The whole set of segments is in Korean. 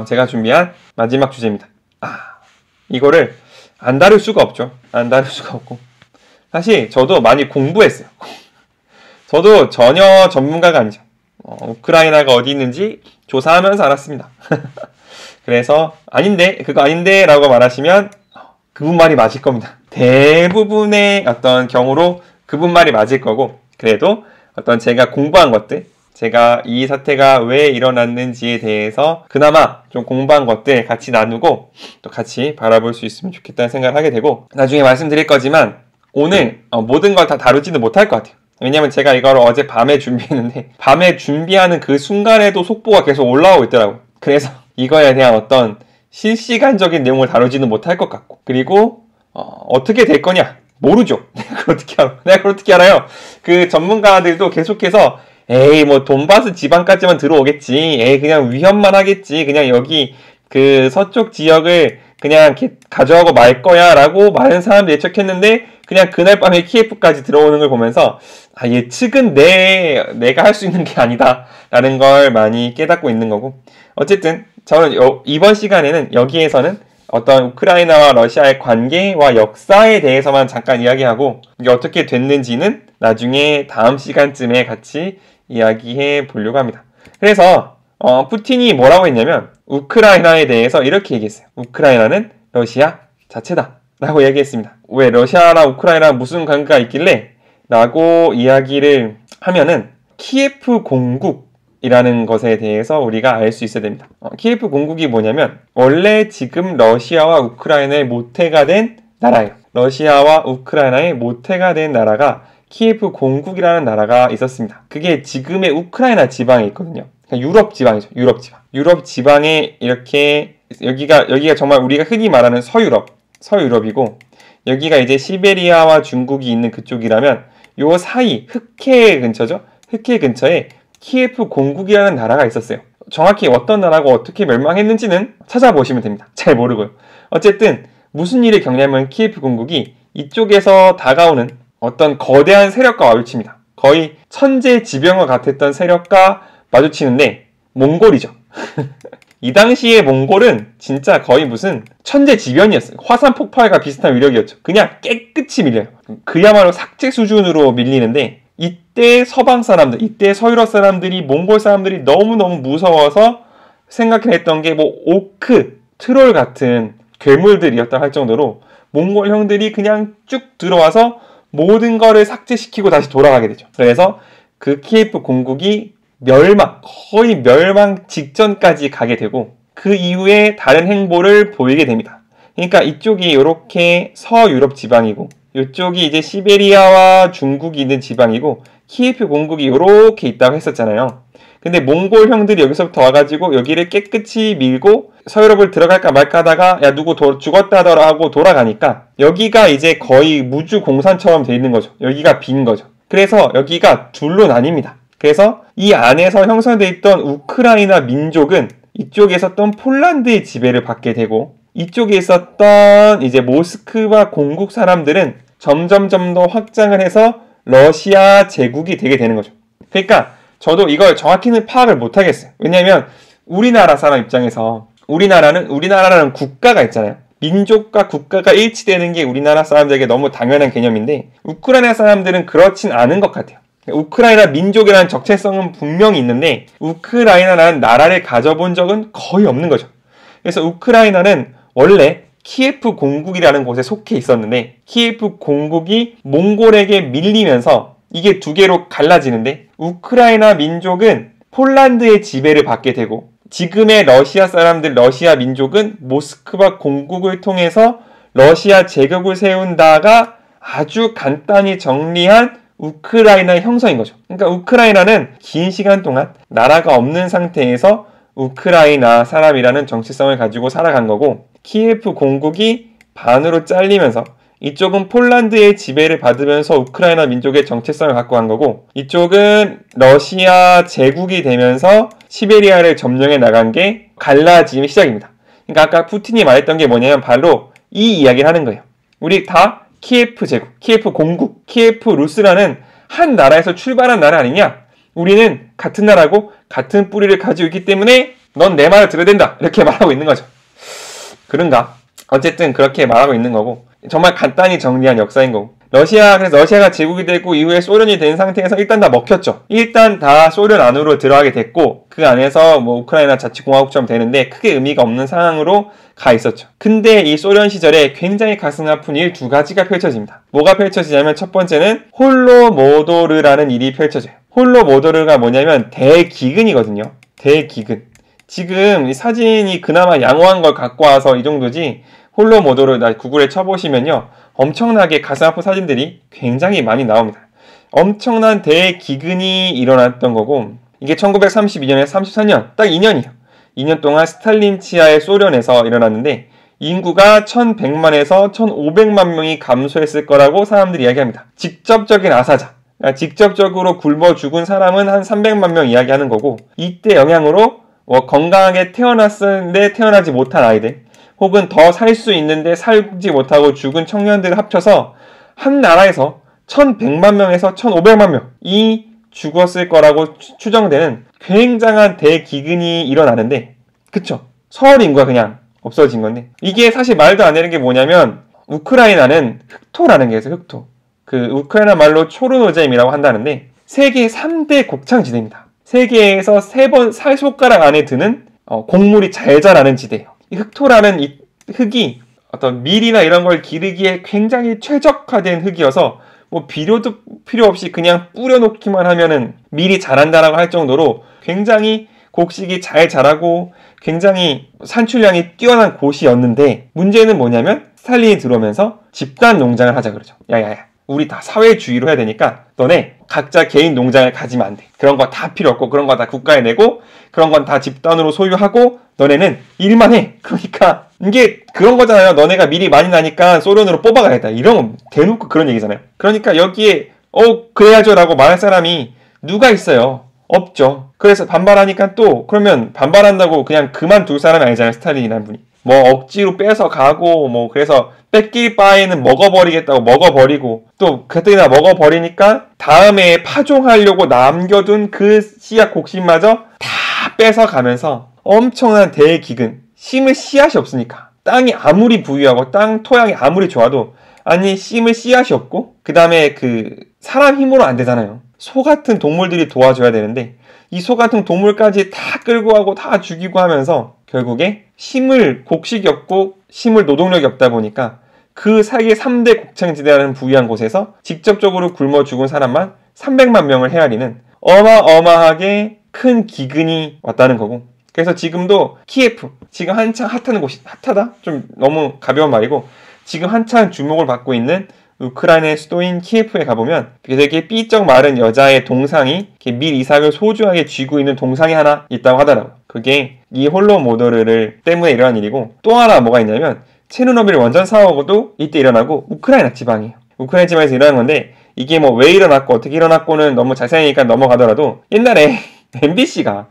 제가 준비한 마지막 주제입니다. 이거를 안 다룰 수가 없죠. 안 다룰 수가 없고. 사실 저도 많이 공부했어요. 저도 전혀 전문가가 아니죠. 우크라이나가 어디 있는지 조사하면서 알았습니다. 그래서 그거 아닌데 라고 말하시면 그분 말이 맞을 겁니다. 대부분의 어떤 경우로 그분 말이 맞을 거고, 그래도 어떤 제가 공부한 것들, 제가 이 사태가 왜 일어났는지에 대해서 그나마 좀 공부한 것들 같이 나누고 또 같이 바라볼 수 있으면 좋겠다는 생각을 하게 되고, 나중에 말씀드릴 거지만 오늘 모든 걸 다 다루지는 못할 것 같아요. 왜냐면 제가 이걸 어제 밤에 준비했는데 밤에 준비하는 그 순간에도 속보가 계속 올라오고 있더라고요. 그래서 이거에 대한 어떤 실시간적인 내용을 다루지는 못할 것 같고, 그리고 어떻게 될 거냐 모르죠. 내가 그걸 어떻게 알아요? 그 전문가들도 계속해서 에이 뭐 돈바스 지방까지만 들어오겠지, 에이 그냥 위협만 하겠지, 그냥 여기 그 서쪽 지역을 그냥 이렇게 가져가고 말 거야 라고 많은 사람들이 예측했는데, 그냥 그날 밤에 키예프까지 들어오는 걸 보면서 예측은 내가 할 수 있는 게 아니다 라는 걸 많이 깨닫고 있는 거고, 어쨌든 저는 이번 시간에는 여기에서는 어떤 우크라이나와 러시아의 관계와 역사에 대해서만 잠깐 이야기하고, 이게 어떻게 됐는지는 나중에 다음 시간쯤에 같이 이야기해 보려고 합니다. 그래서 푸틴이 뭐라고 했냐면 우크라이나에 대해서 이렇게 얘기했어요. 우크라이나는 러시아 자체다 라고 얘기했습니다. 왜 러시아랑 우크라이나 무슨 관계가 있길래 라고 이야기를 하면은 키예프 공국이라는 것에 대해서 우리가 알 수 있어야 됩니다. 키예프 공국이 뭐냐면 원래 지금 러시아와 우크라이나의 모태가 된 나라예요. 러시아와 우크라이나의 모태가 된 나라가 키예프 공국이라는 나라가 있었습니다. 그게 지금의 우크라이나 지방에 있거든요. 유럽 지방이죠. 유럽 지방에 이렇게 여기가 정말 우리가 흔히 말하는 서유럽이고, 여기가 이제 시베리아와 중국이 있는 그쪽이라면 요 사이 흑해 근처죠. 흑해 근처에 키예프 공국이라는 나라가 있었어요. 정확히 어떤 나라가 어떻게 멸망했는지는 찾아보시면 됩니다. 잘 모르고요. 어쨌든 무슨 일이 겪냐면 키예프 공국이 이쪽에서 다가오는 어떤 거대한 세력과 마주칩니다. 거의 천재지변과 같았던 세력과 마주치는데 몽골이죠. 이 당시의 몽골은 진짜 거의 무슨 천재지변이었어요. 화산 폭발과 비슷한 위력이었죠. 그냥 깨끗이 밀려요. 그야말로 삭제 수준으로 밀리는데, 이때 서방 사람들, 이때 서유럽 사람들이 몽골 사람들이 너무너무 무서워서 생각했던 게 뭐 오크, 트롤 같은 괴물들이었다 할 정도로 몽골 형들이 그냥 쭉 들어와서 모든 거를 삭제시키고 다시 돌아가게 되죠. 그래서 그 키예프 공국이 거의 멸망 직전까지 가게 되고, 그 이후에 다른 행보를 보이게 됩니다. 그러니까 이쪽이 이렇게 서유럽 지방이고, 이쪽이 이제 시베리아와 중국이 있는 지방이고, 키예프 공국이 이렇게 있다고 했었잖아요. 근데 몽골 형들이 여기서부터 와가지고 여기를 깨끗이 밀고 서유럽을 들어갈까 말까 하다가 누구 죽었다더라 하고 돌아가니까 여기가 이제 거의 무주 공산처럼 돼 있는 거죠. 여기가 빈 거죠. 그래서 여기가 둘로 나뉩니다. 그래서 이 안에서 형성되어 있던 우크라이나 민족은 이쪽에 있었던 폴란드의 지배를 받게 되고, 이쪽에 있었던 이제 모스크바 공국 사람들은 점점 더 확장을 해서 러시아 제국이 되게 되는 거죠. 그러니까 저도 이걸 정확히는 파악을 못 하겠어요. 왜냐면 우리나라 사람 입장에서 우리나라라는 국가가 있잖아요. 민족과 국가가 일치되는 게 우리나라 사람들에게 너무 당연한 개념인데, 우크라이나 사람들은 그렇진 않은 것 같아요. 우크라이나 민족이라는 정체성은 분명히 있는데 우크라이나라는 나라를 가져본 적은 거의 없는 거죠. 그래서 우크라이나는 원래 키예프 공국이라는 곳에 속해 있었는데, 키예프 공국이 몽골에게 밀리면서 이게 두 개로 갈라지는데, 우크라이나 민족은 폴란드의 지배를 받게 되고, 지금의 러시아 사람들, 러시아 민족은 모스크바 공국을 통해서 러시아 제국을 세운다가 아주 간단히 정리한 우크라이나의 형성인 거죠. 그러니까 우크라이나는 긴 시간 동안 나라가 없는 상태에서 우크라이나 사람이라는 정체성을 가지고 살아간 거고, 키예프 공국이 반으로 잘리면서 이쪽은 폴란드의 지배를 받으면서 우크라이나 민족의 정체성을 갖고 간 거고, 이쪽은 러시아 제국이 되면서 시베리아를 점령해 나간 게 갈라짐의 시작입니다. 그러니까 아까 푸틴이 말했던 게 뭐냐면 바로 이 이야기를 하는 거예요. 우리 다 키예프 제국, 키예프 공국, 키예프 루스라는 한 나라에서 출발한 나라 아니냐? 우리는 같은 나라고 같은 뿌리를 가지고 있기 때문에 넌 내 말을 들어야 된다. 이렇게 말하고 있는 거죠. 그런가? 어쨌든 그렇게 말하고 있는 거고, 정말 간단히 정리한 역사인 거고. 그래서 러시아가 제국이 되고 이후에 소련이 된 상태에서 일단 다 먹혔죠. 일단 다 소련 안으로 들어가게 됐고, 그 안에서 뭐 우크라이나 자치공화국처럼 되는데 크게 의미가 없는 상황으로 가 있었죠. 근데 이 소련 시절에 굉장히 가슴 아픈 일 두 가지가 펼쳐집니다. 뭐가 펼쳐지냐면 첫 번째는 홀로모도르라는 일이 펼쳐져요. 홀로모도르가 뭐냐면 대기근이거든요. 대기근. 지금 이 사진이 그나마 양호한 걸 갖고 와서 이 정도지, 홀로모도르 구글에 쳐보시면요, 엄청나게 가슴 아픈 사진들이 굉장히 많이 나옵니다. 엄청난 대기근이 일어났던 거고, 이게 1932년에서 34년, 딱 2년이에요. 2년 동안 스탈린 치하의 소련에서 일어났는데, 인구가 1100만에서 1500만 명이 감소했을 거라고 사람들이 이야기합니다. 직접적인 아사자, 직접적으로 굶어 죽은 사람은 한 300만 명 이야기하는 거고, 이때 영향으로 건강하게 태어났는데 태어나지 못한 아이들, 혹은 더 살 수 있는데 살지 못하고 죽은 청년들을 합쳐서 한 나라에서 1100만 명에서 1500만 명이 죽었을 거라고 추정되는 굉장한 대기근이 일어나는데, 그쵸? 서울 인구가 그냥 없어진 건데, 이게 사실 말도 안 되는 게 뭐냐면, 우크라이나는 흑토라는 게 있어요. 흑토. 그 우크라이나 말로 초르노젬이라고 한다는데, 세계 3대 곡창지대입니다. 세계에서 3번 살손가락 안에 드는 곡물이 잘 자라는 지대예요. 이 흑토라는 이 흙이 어떤 밀이나 이런 걸 기르기에 굉장히 최적화된 흙이어서 뭐 비료도 필요 없이 그냥 뿌려놓기만 하면은 밀이 자란다라고 할 정도로 굉장히 곡식이 잘 자라고 굉장히 산출량이 뛰어난 곳이었는데, 문제는 뭐냐면 스탈린이 들어오면서 집단 농장을 하자 그러죠. 야야야, 우리 다 사회주의로 해야 되니까 너네 각자 개인 농장을 가지면 안 돼. 그런 거 다 필요 없고, 그런 거 다 국가에 내고, 그런 건 다 집단으로 소유하고, 너네는 일만 해. 그러니까 이게 그런 거잖아요. 너네가 밀이 많이 나니까 소련으로 뽑아가겠다. 이런 거 대놓고 그런 얘기잖아요. 그러니까 여기에 그래야죠 라고 말할 사람이 누가 있어요? 없죠. 그래서 반발하니까 또, 그러면 반발한다고 그냥 그만둘 사람이 아니잖아요. 스탈린이라는 분이. 뭐 억지로 뺏어 가고, 뭐 그래서 뺏길 바에는 먹어버리겠다고 먹어버리고, 또 그때나 먹어버리니까 다음에 파종하려고 남겨둔 그 씨앗 곡식마저 다 뺏어가면서 엄청난 대기근, 심을 씨앗이 없으니까, 땅이 아무리 부유하고 땅 토양이 아무리 좋아도, 아니 심을 씨앗이 없고, 그 다음에 그 사람 힘으로 안 되잖아요. 소 같은 동물들이 도와줘야 되는데, 이 소 같은 동물까지 다 끌고 가고 다 죽이고 하면서 결국에 심을 곡식이 없고 심을 노동력이 없다 보니까 그 세계 3대 곡창지대라는 부유한 곳에서 직접적으로 굶어 죽은 사람만 300만 명을 헤아리는 어마어마하게 큰 기근이 왔다는 거고, 그래서 지금도 키예프, 지금 한창 핫하는 곳이, 핫하다? 좀 너무 가벼운 말이고, 지금 한창 주목을 받고 있는 우크라이나의 수도인 키예프에 가보면 되게 삐쩍 마른 여자의 동상이 밀 이삭을 소중하게 쥐고 있는 동상이 하나 있다고 하더라고요. 그게 이 홀로모도르 때문에 일어난 일이고, 또 하나 뭐가 있냐면 체르노빌 원전 사고도 이때 일어나고, 우크라이나 지방이에요. 우크라이나 지방에서 일어난 건데, 이게 뭐 왜 일어났고 어떻게 일어났고는 너무 자세하니까 넘어가더라도, 옛날에 MBC가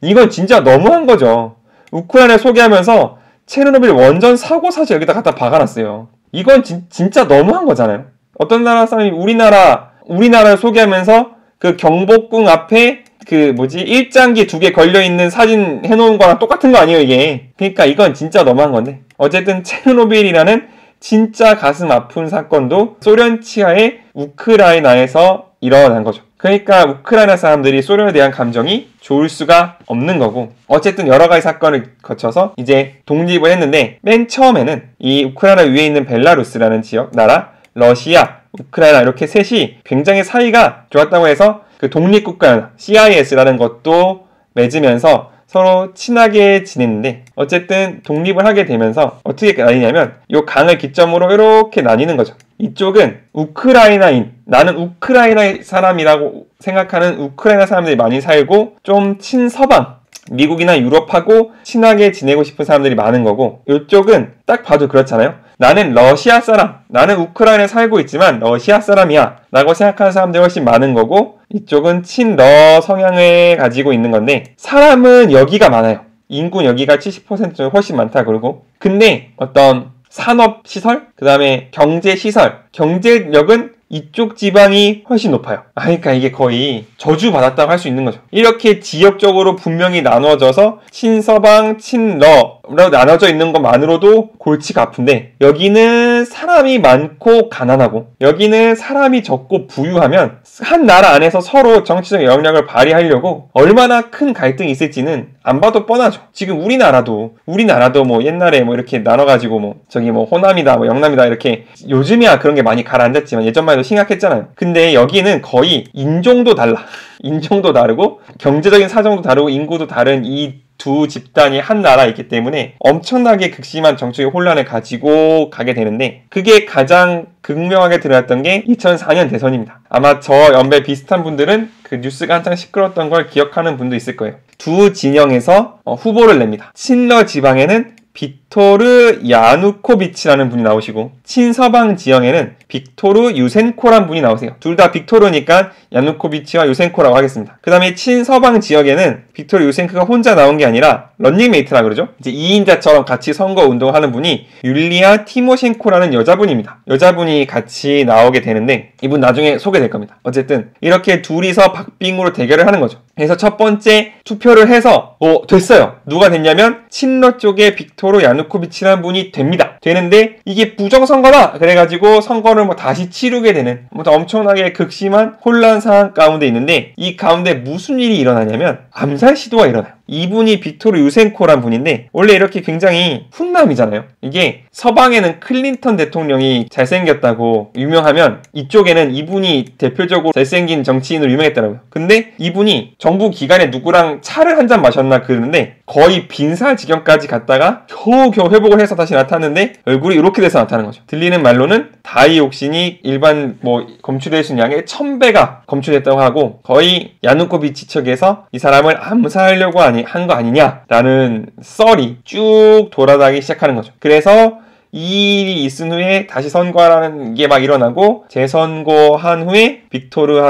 이건 진짜 너무한 거죠. 우크라이나 소개하면서 체르노빌 원전 사고 사실 여기다 갖다 박아놨어요. 이건 진짜 너무한 거잖아요. 어떤 나라 사람이 우리나라를 소개하면서 그 경복궁 앞에 그 일장기 2개 걸려있는 사진 해놓은 거랑 똑같은 거 아니에요, 이게. 그러니까 이건 진짜 너무한 건데, 어쨌든 체르노빌이라는 진짜 가슴 아픈 사건도 소련 치하의 우크라이나에서 일어난 거죠. 그러니까 우크라이나 사람들이 소련에 대한 감정이 좋을 수가 없는 거고, 어쨌든 여러 가지 사건을 거쳐서 이제 독립을 했는데, 맨 처음에는 이 우크라이나 위에 있는 벨라루스라는 지역, 나라, 러시아, 우크라이나 이렇게 셋이 굉장히 사이가 좋았다고 해서 그 독립국가 CIS라는 것도 맺으면서 서로 친하게 지냈는데, 어쨌든 독립을 하게 되면서 어떻게 나뉘냐면 이 강을 기점으로 이렇게 나뉘는 거죠. 이쪽은 우크라이나인, 나는 우크라이나 사람이라고 생각하는 우크라이나 사람들이 많이 살고, 좀 친서방, 미국이나 유럽하고 친하게 지내고 싶은 사람들이 많은 거고, 이쪽은 딱 봐도 그렇잖아요. 나는 러시아 사람, 나는 우크라이나에 살고 있지만 러시아 사람이야 라고 생각하는 사람들이 훨씬 많은 거고, 이쪽은 친러 성향을 가지고 있는 건데, 사람은 여기가 많아요. 인구 여기가 70% 정도 훨씬 많다 그러고, 근데 어떤 산업시설, 그 다음에 경제시설, 경제력은 이쪽 지방이 훨씬 높아요. 그러니까 이게 거의 저주받았다고 할 수 있는 거죠. 이렇게 지역적으로 분명히 나눠져서 친서방, 친러로 나눠져 있는 것만으로도 골치가 아픈데, 여기는 사람이 많고 가난하고 여기는 사람이 적고 부유하면 한 나라 안에서 서로 정치적 영향력을 발휘하려고 얼마나 큰 갈등이 있을지는 안 봐도 뻔하죠. 지금 우리나라도 뭐 옛날에 뭐 이렇게 나눠가지고 뭐 저기 뭐 호남이다 뭐 영남이다 이렇게, 요즘이야 그런 게 많이 가라앉았지만 예전만 해도 심각했잖아요. 근데 여기는 거의 인종도 달라. 인종도 다르고 경제적인 사정도 다르고 인구도 다른 이 두 집단이 한 나라에 있기 때문에 엄청나게 극심한 정치적 혼란을 가지고 가게 되는데, 그게 가장 극명하게 드러났던 게 2004년 대선입니다. 아마 저 연배 비슷한 분들은 그 뉴스가 한창 시끄러웠던 걸 기억하는 분도 있을 거예요. 두 진영에서 후보를 냅니다. 친러 지방에는 빅토르 야누코비치라는 분이 나오시고, 친서방 지역에는 빅토르 유센코라는 분이 나오세요. 둘 다 빅토르니까 야누코비치와 유센코라고 하겠습니다. 그 다음에 친서방 지역에는 빅토르 유센코가 혼자 나온 게 아니라 런닝메이트라 그러죠. 이제 2인자처럼 같이 선거 운동하는 분이 율리아 티모셴코라는 여자분입니다. 여자분이 같이 나오게 되는데 이분 나중에 소개될 겁니다. 어쨌든 이렇게 둘이서 박빙으로 대결을 하는 거죠. 그래서 첫 번째 투표를 해서 됐어요. 누가 됐냐면 친러 쪽에 빅토르 야누코비치라는 분이 됩니다. 되는데 이게 부정선거다 그래가지고 선거를 뭐 다시 치르게 되는 엄청나게 극심한 혼란 상황 가운데 있는데, 이 가운데 무슨 일이 일어나냐면 암살 시도가 일어나요. 이분이 빅토르 유센코란 분인데 원래 이렇게 굉장히 훈남이잖아요. 이게 서방에는 클린턴 대통령이 잘생겼다고 유명하면 이쪽에는 이분이 대표적으로 잘생긴 정치인으로 유명했더라고요. 근데 이분이 정부 기간에 누구랑 차를 한 잔 마셨나 그러는데 거의 빈살 지경까지 갔다가 겨우겨우 회복을 해서 다시 나타났는데 얼굴이 이렇게 돼서 나타나는 거죠. 들리는 말로는 다이옥신이 일반 검출될 수 있는 양의 1000배가 검출됐다고 하고, 거의 야누코비치 측에서 이 사람을 암살하려고 한 거 아니냐라는 썰이 쭉 돌아다니기 시작하는 거죠. 그래서 이 일이 있은 후에 다시 선거라는 게 막 일어나고, 재선거한 후에 빅토르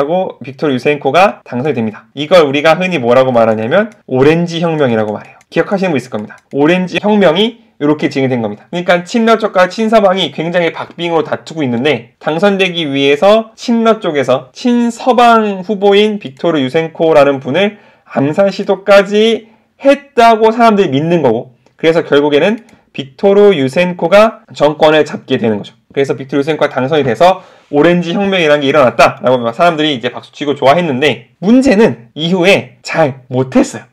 유센코가 당선이 됩니다. 이걸 우리가 흔히 뭐라고 말하냐면 오렌지 혁명이라고 말해요. 기억하시는 분 있을 겁니다. 오렌지 혁명이 이렇게 진행된 겁니다. 그러니까 친러 쪽과 친서방이 굉장히 박빙으로 다투고 있는데, 당선되기 위해서 친러 쪽에서 친서방 후보인 빅토르 유센코라는 분을 암살 시도까지 했다고 사람들이 믿는 거고, 그래서 결국에는 빅토르 유센코가 정권을 잡게 되는 거죠. 그래서 빅토르 유센코가 당선이 돼서 오렌지 혁명이라는 게 일어났다라고 사람들이 이제 박수치고 좋아했는데, 문제는 이후에 잘 못했어요.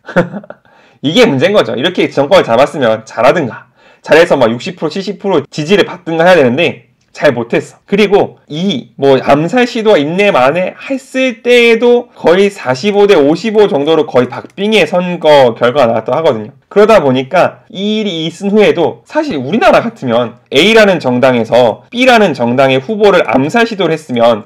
이게 문제인 거죠. 이렇게 정권을 잡았으면 잘하든가 잘해서 막 60% 70% 지지를 받든가 해야 되는데 잘 못했어. 그리고 이 암살 시도와 인내 만에 했을 때에도 거의 45대 55 정도로 거의 박빙의 선거 결과가 나왔다고 하거든요. 그러다 보니까 이 일이 있은 후에도 사실 우리나라 같으면 A라는 정당에서 B라는 정당의 후보를 암살 시도를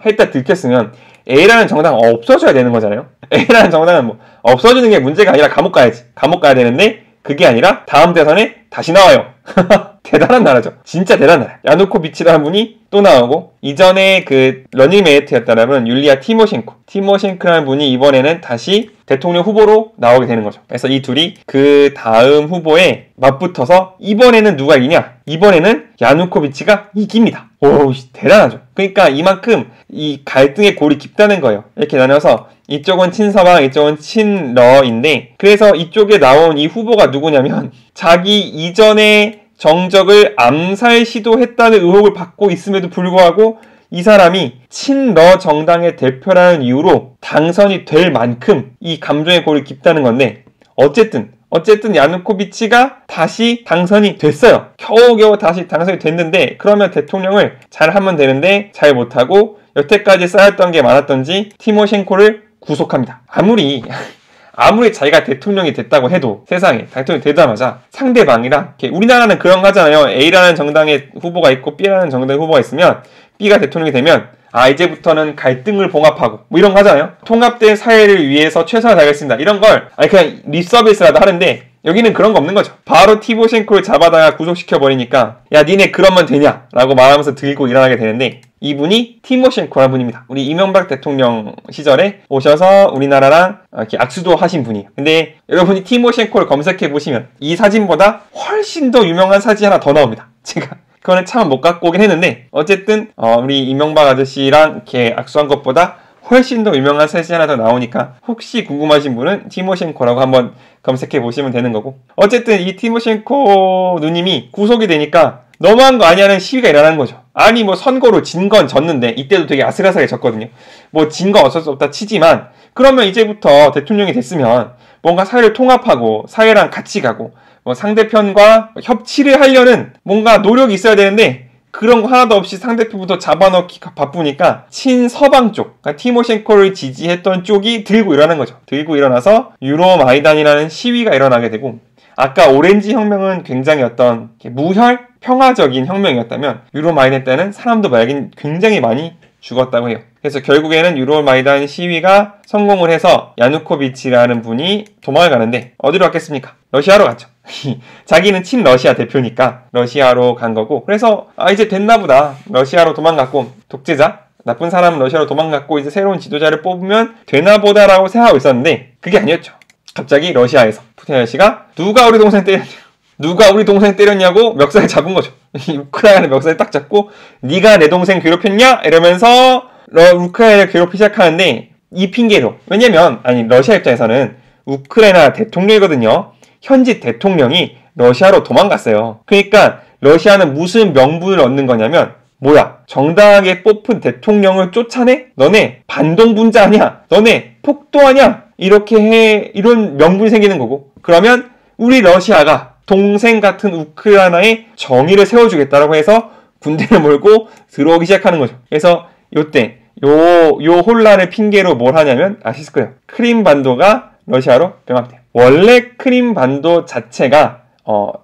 했다 들켰으면 A라는 정당은 없어져야 되는 거잖아요. A라는 정당은 없어지는 게 문제가 아니라 감옥 가야 되는데, 그게 아니라 다음 대선에 다시 나와요. 대단한 나라죠. 진짜 대단한 나라. 야누코비치라는 분이 또 나오고, 이전에 그 러닝메이트였다면 율리아 티모셴코라는 분이 이번에는 다시 대통령 후보로 나오게 되는 거죠. 그래서 이 둘이 그 다음 후보에 맞붙어서 이번에는 누가 이기냐? 이번에는 야누코비치가 이깁니다. 오, 대단하죠. 그러니까 이만큼 이 갈등의 골이 깊다는 거예요. 이렇게 나눠서 이쪽은 친서방, 이쪽은 친러인데, 그래서 이쪽에 나온 이 후보가 누구냐면 자기 이전에 정적을 암살 시도했다는 의혹을 받고 있음에도 불구하고 이 사람이 친러 정당의 대표라는 이유로 당선이 될 만큼 이 감정의 골이 깊다는 건데, 어쨌든 야누코비치가 다시 당선이 됐어요. 겨우겨우 다시 당선이 됐는데, 그러면 대통령을 잘하면 되는데 잘 못하고 여태까지 쌓였던 게 많았던지 티모셴코를 구속합니다. 아무리 자기가 대통령이 됐다고 해도 세상에 대통령이 되자마자 상대방이랑, 우리나라는 그런 거 하잖아요. A라는 정당의 후보가 있고 B라는 정당의 후보가 있으면 B가 대통령이 되면 이제부터는 갈등을 봉합하고 이런 거 하잖아요. 통합된 사회를 위해서 최선을 다하겠습니다. 이런 걸 그냥 립서비스라도 하는데, 여기는 그런 거 없는 거죠. 바로 티모셴코를 잡아다가 구속시켜버리니까 야 니네 그러면 되냐 라고 말하면서 들고 일어나게 되는데, 이분이 티모셴코라는 분입니다. 우리 이명박 대통령 시절에 오셔서 우리나라랑 이렇게 악수도 하신 분이에요. 근데 여러분이 티모셴코를 검색해 보시면 이 사진보다 훨씬 더 유명한 사진 하나 더 나옵니다. 제가 그거는 참 못 갖고 오긴 했는데 어쨌든 우리 이명박 아저씨랑 이렇게 악수한 것보다 훨씬 더 유명한 사진이 하나 더 나오니까 혹시 궁금하신 분은 티모셴코라고 한번 검색해 보시면 되는 거고, 어쨌든 이 티모셴코 누님이 구속이 되니까 너무한 거 아니냐는 시위가 일어나는 거죠. 아니 뭐 선거로 진 건 졌는데, 이때도 되게 아슬아슬하게 졌거든요. 뭐 진 거 어쩔 수 없다 치지만 그러면 이제부터 대통령이 됐으면 뭔가 사회를 통합하고 사회랑 같이 가고 뭐 상대편과 협치를 하려는 뭔가 노력이 있어야 되는데 그런 거 하나도 없이 상대편부터 잡아넣기 바쁘니까 친서방 쪽, 그러니까 티모셴코를 지지했던 쪽이 들고 일어나는 거죠. 들고 일어나서 유로마이단이라는 시위가 일어나게 되고, 아까 오렌지 혁명은 굉장히 어떤 무혈, 평화적인 혁명이었다면 유로마이단 때는 사람도 말긴 굉장히 많이 죽었다고 해요. 그래서 결국에는 유로마이단 시위가 성공을 해서 야누코비치라는 분이 도망을 가는데 어디로 갔겠습니까? 러시아로 갔죠. 자기는 친러시아 대표니까 러시아로 간 거고, 그래서 이제 됐나 보다, 러시아로 도망갔고, 독재자 나쁜 사람은 러시아로 도망갔고 이제 새로운 지도자를 뽑으면 되나 보다라고 생각하고 있었는데 그게 아니었죠. 갑자기 러시아에서 푸틴 아저씨가 누가 우리 동생 때렸냐고 멱살을 잡은 거죠. 우크라이나 멱살을 딱 잡고 네가 내 동생 괴롭혔냐? 이러면서 우크라이나를 괴롭히기 시작하는데, 이 핑계로, 왜냐면 러시아 입장에서는 우크라이나 대통령이거든요. 현직 대통령이 러시아로 도망갔어요. 그러니까 러시아는 무슨 명분을 얻는 거냐면, 뭐야, 정당하게 뽑힌 대통령을 쫓아내? 너네 반동분자 아니야? 너네 폭도하냐? 이런 명분이 생기는 거고, 그러면 우리 러시아가 동생 같은 우크라이나의 정의를 세워주겠다라고 해서 군대를 몰고 들어오기 시작하는 거죠. 그래서 요때 요 혼란을 핑계로 뭘 하냐면 아실 거예요. 크림반도가 러시아로 병합돼요. 원래 크림반도 자체가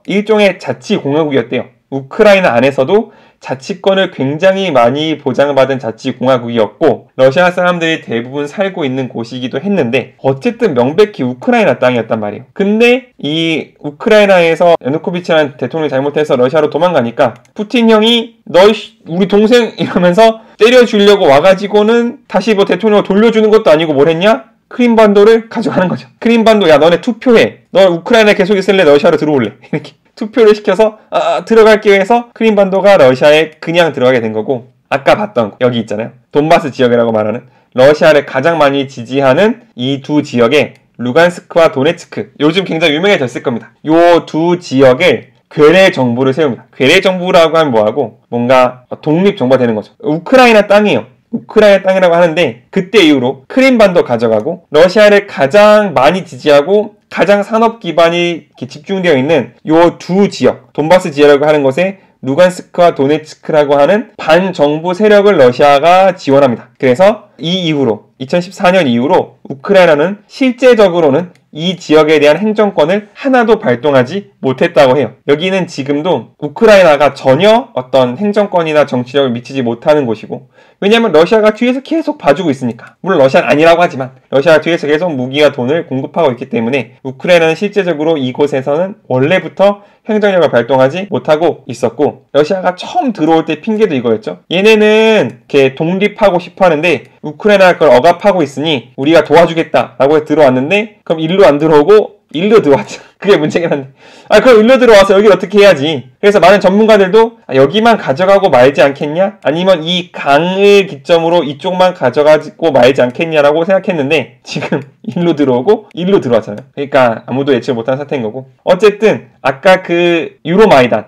일종의 자치공화국이었대요. 우크라이나 안에서도 자치권을 굉장히 많이 보장받은 자치공화국이었고 러시아 사람들이 대부분 살고 있는 곳이기도 했는데 어쨌든 명백히 우크라이나 땅이었단 말이에요. 근데 이 우크라이나에서 야누코비치라는 대통령이 잘못해서 러시아로 도망가니까 푸틴 형이 너 우리 동생 이러면서 때려주려고 와가지고는 다시 뭐 대통령을 돌려주는 것도 아니고 뭘 했냐? 크림반도를 가져가는 거죠. 크림반도, 야 너네 투표해. 너 우크라이나에 계속 있을래? 러시아로 들어올래? 이렇게 투표를 시켜서 들어갈게 해서 크림반도가 러시아에 그냥 들어가게 된 거고, 아까 봤던 여기 있잖아요. 돈바스 지역이라고 말하는 러시아를 가장 많이 지지하는 이 두 지역에 루간스크와 도네츠크, 요즘 굉장히 유명해졌을 겁니다. 요 두 지역에 괴뢰 정부를 세웁니다. 괴뢰 정부라고 하면 뭐하고 뭔가 독립 정부가 되는 거죠. 우크라이나 땅이에요. 우크라이나 땅이라고 하는데 그때 이후로 크림반도 가져가고 러시아를 가장 많이 지지하고 가장 산업 기반이 집중되어 있는 요 두 지역, 돈바스 지역이라고 하는 것에 루간스크와 도네츠크라고 하는 반정부 세력을 러시아가 지원합니다. 그래서 이 이후로 2014년 이후로 우크라이나는 실제적으로는 이 지역에 대한 행정권을 하나도 발동하지 못했다고 해요. 여기는 지금도 우크라이나가 전혀 어떤 행정권이나 정치력을 미치지 못하는 곳이고, 왜냐하면 러시아가 뒤에서 계속 봐주고 있으니까. 물론 러시아는 아니라고 하지만 러시아가 뒤에서 계속 무기와 돈을 공급하고 있기 때문에 우크라이나는 실제적으로 이곳에서는 원래부터 행정력을 발동하지 못하고 있었고, 러시아가 처음 들어올 때 핑계도 이거였죠. 얘네는 이렇게 독립하고 싶어 하는데 우크라이나가 그걸 억압하고 있으니 우리가 도와주겠다라고 해서 들어왔는데, 그럼 일로 안 들어오고 일로 들어왔죠. 그게 문제긴 한데, 그럼 일로 들어와서 여기를 어떻게 해야지. 그래서 많은 전문가들도 여기만 가져가고 말지 않겠냐, 아니면 이 강을 기점으로 이쪽만 가져가고 말지 않겠냐라고 생각했는데 지금 일로 들어오고 일로 들어왔잖아요. 그러니까 아무도 예측 못한 사태인 거고, 어쨌든 아까 그 유로마이단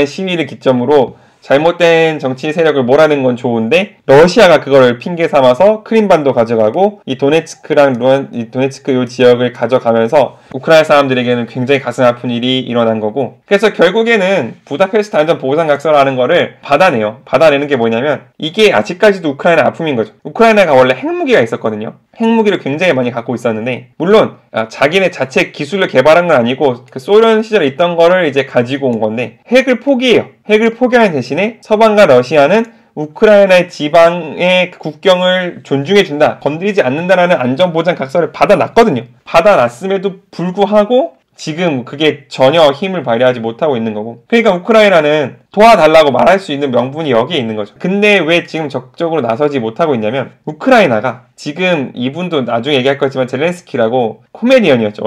시위를 기점으로 잘못된 정치 세력을 몰아내는 건 좋은데 러시아가 그걸 핑계 삼아서 크림반도 가져가고 이 도네츠크 요 지역을 가져가면서 우크라이나 사람들에게는 굉장히 가슴 아픈 일이 일어난 거고, 그래서 결국에는 부다페스트 안전보상각서라는 거를 받아내요. 받아내는 게 뭐냐면 이게 아직까지도 우크라이나 아픔인 거죠. 우크라이나가 원래 핵무기가 있었거든요. 핵무기를 굉장히 많이 갖고 있었는데, 물론 자기네 자체 기술을 개발한 건 아니고 그 소련 시절에 있던 거를 이제 가지고 온 건데 핵을 포기해요. 핵을 포기하는 대신에 서방과 러시아는 우크라이나의 지방의 국경을 존중해준다, 건드리지 않는다라는 안전보장 각서를 받아놨거든요. 받아놨음에도 불구하고 지금 그게 전혀 힘을 발휘하지 못하고 있는 거고, 그러니까 우크라이나는 도와달라고 말할 수 있는 명분이 여기에 있는 거죠. 근데 왜 지금 적극적으로 나서지 못하고 있냐면, 우크라이나가 지금, 이분도 나중에 얘기할 거지만 젤렌스키라고 코미디언이었죠.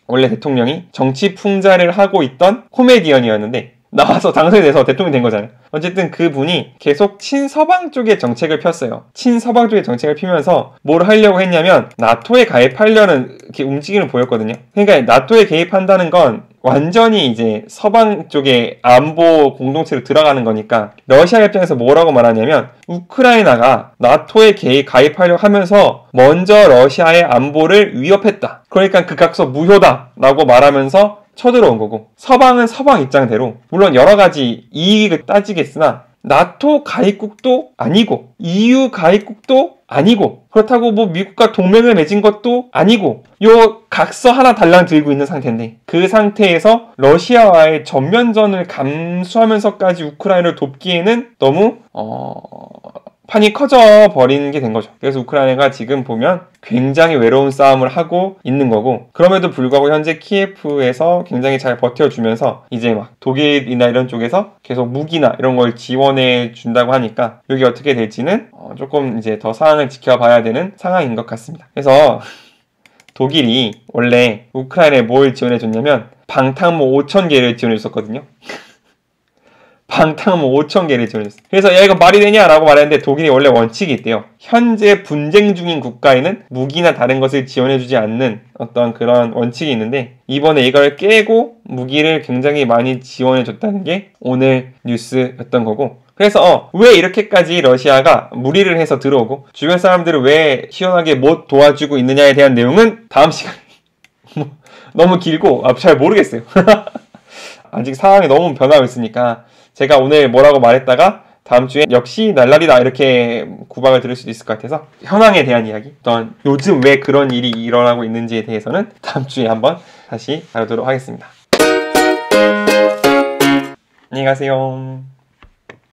원래 대통령이 정치 풍자를 하고 있던 코미디언이었는데 나와서 당선이 돼서 대통령이 된 거잖아요. 어쨌든 그분이 계속 친서방 쪽의 정책을 폈어요. 친서방 쪽의 정책을 피면서 뭘 하려고 했냐면 나토에 가입하려는 이렇게 움직임을 보였거든요. 그러니까 나토에 개입한다는 건 완전히 이제 서방 쪽의 안보 공동체로 들어가는 거니까 러시아 입장에서 뭐라고 말하냐면 우크라이나가 나토에 가입하려고 하면서 먼저 러시아의 안보를 위협했다. 그러니까 그 각서 무효다 라고 말하면서 쳐들어온 거고, 서방은 서방 입장대로 물론 여러 가지 이익을 따지겠으나 나토 가입국도 아니고 EU 가입국도 아니고 그렇다고 뭐 미국과 동맹을 맺은 것도 아니고 요 각서 하나 달랑 들고 있는 상태인데, 그 상태에서 러시아와의 전면전을 감수하면서까지 우크라이나를 돕기에는 너무 판이 커져 버리는 게 된 거죠. 그래서 우크라이나가 지금 보면 굉장히 외로운 싸움을 하고 있는 거고, 그럼에도 불구하고 현재 키예프에서 굉장히 잘 버텨주면서 이제 막 독일이나 이런 쪽에서 계속 무기나 이런 걸 지원해 준다고 하니까 이게 어떻게 될지는 조금 이제 더 상황을 지켜봐야 되는 상황인 것 같습니다. 그래서 독일이 원래 우크라이나에 뭘 지원해 줬냐면 방탄모 5,000개를 지원해 줬었거든요. 방탄모 5,000개를 지원했어요. 그래서 야 이거 말이 되냐 라고 말했는데 독일이 원래 원칙이 있대요. 현재 분쟁 중인 국가에는 무기나 다른 것을 지원해주지 않는 어떤 그런 원칙이 있는데, 이번에 이걸 깨고 무기를 굉장히 많이 지원해줬다는 게 오늘 뉴스였던 거고, 그래서 왜 이렇게까지 러시아가 무리를 해서 들어오고 주변 사람들을 왜 시원하게 못 도와주고 있느냐에 대한 내용은 다음 시간에 너무 길고 잘 모르겠어요. 아직 상황이 너무 변하고 있으니까 제가 오늘 뭐라고 말했다가 다음 주에 역시 날라리다 이렇게 구박을 들을 수도 있을 것 같아서 현황에 대한 이야기, 어떤 요즘 왜 그런 일이 일어나고 있는지에 대해서는 다음 주에 한번 다시 다루도록 하겠습니다. 안녕히 가세요.